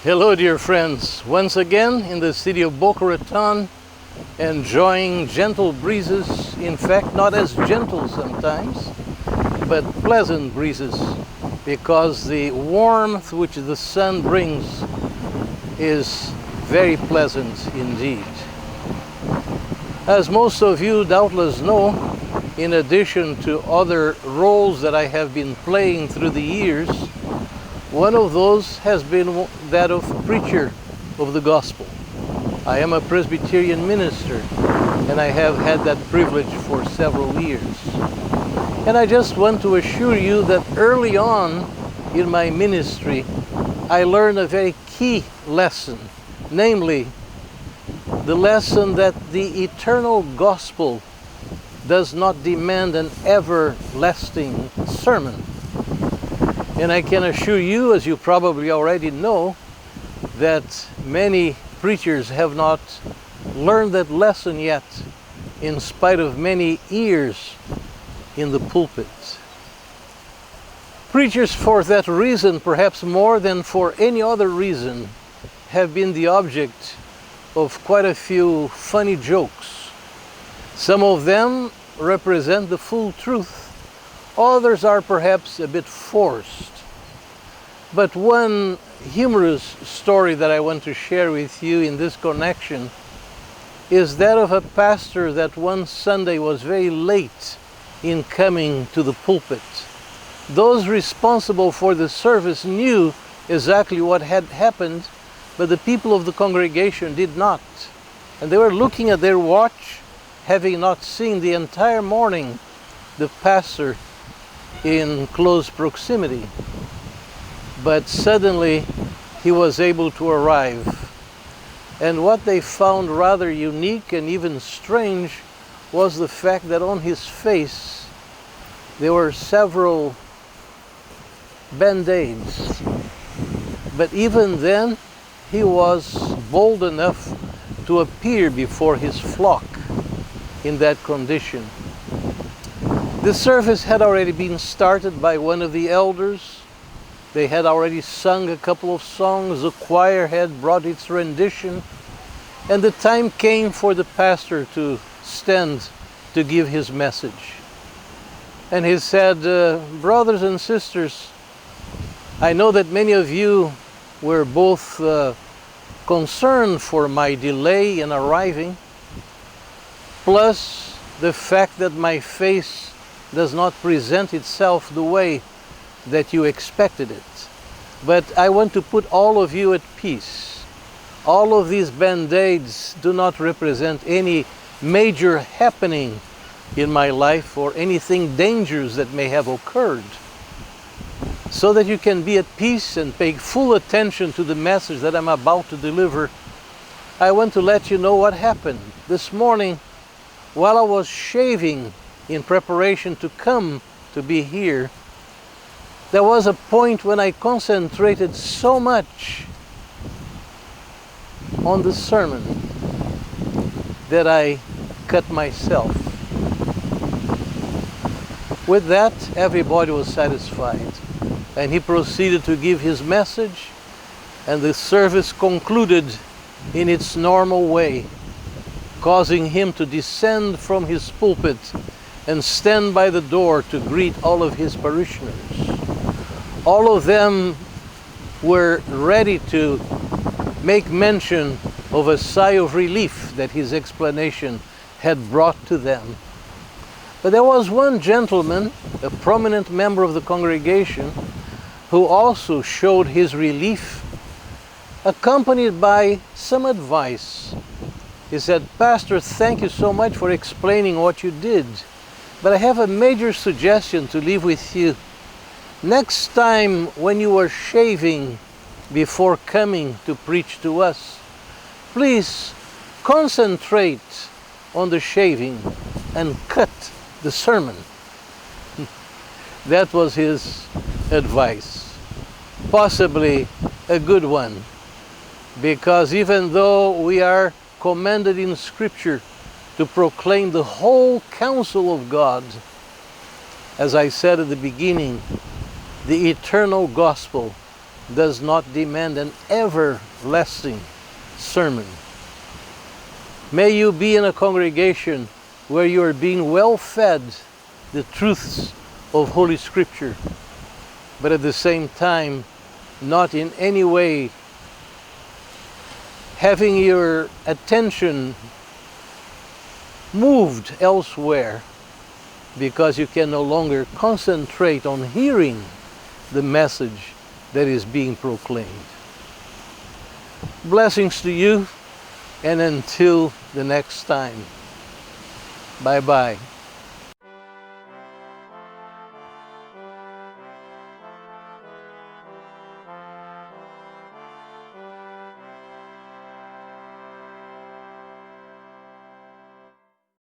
Hello, dear friends. Once again in the city of Boca Raton, enjoying gentle breezes. In fact, not as gentle sometimes, but pleasant breezes, because the warmth which the sun brings is very pleasant indeed. As most of you doubtless know, in addition to other roles that I have been playing through the years, one of those has been that of preacher of the gospel. I am a Presbyterian minister, and I have had that privilege for several years. And I just want to assure you that early on in my ministry, I learned a very key lesson, namely, the lesson that the eternal gospel does not demand an everlasting sermon. And I can assure you, as you probably already know, that many preachers have not learned that lesson yet, in spite of many years in the pulpit. Preachers, for that reason, perhaps more than for any other reason, have been the object of quite a few funny jokes. Some of them represent the full truth. Others are perhaps a bit forced. But one humorous story that I want to share with you in this connection is that of a pastor that one Sunday was very late in coming to the pulpit. Those responsible for the service knew exactly what had happened, but the people of the congregation did not. And they were looking at their watch, having not seen the entire morning the pastor in close proximity. But suddenly he was able to arrive. And what they found rather unique and even strange was the fact that on his face there were several band-aids. But even then, he was bold enough to appear before his flock in that condition. The service had already been started by one of the elders. They had already sung a couple of songs. The choir had brought its rendition. And the time came for the pastor to stand to give his message. And he said, brothers and sisters, I know that many of you were both concerned for my delay in arriving, plus the fact that my face does not present itself the way that you expected it. But I want to put all of you at peace. All of these band-aids do not represent any major happening in my life or anything dangerous that may have occurred. So that you can be at peace and pay full attention to the message that I'm about to deliver, I want to let you know what happened. This morning, while I was shaving in preparation to come to be here, there was a point when I concentrated so much on the sermon that I cut myself. With that, everybody was satisfied. And he proceeded to give his message, and the service concluded in its normal way, causing him to descend from his pulpit and stand by the door to greet all of his parishioners. All of them were ready to make mention of a sigh of relief that his explanation had brought to them. But there was one gentleman, a prominent member of the congregation, who also showed his relief, accompanied by some advice. He said, Pastor, thank you so much for explaining what you did, but I have a major suggestion to leave with you. Next time when you are shaving before coming to preach to us, please concentrate on the shaving and cut the sermon. That was his advice. Possibly a good one, because even though we are commanded in Scripture to proclaim the whole counsel of God, as I said at the beginning, the eternal gospel does not demand an everlasting sermon. May you be in a congregation where you are being well fed the truths of Holy Scripture, but at the same time not in any way having your attention moved elsewhere because you can no longer concentrate on hearing the message that is being proclaimed. Blessings to you, and until the next time, bye-bye.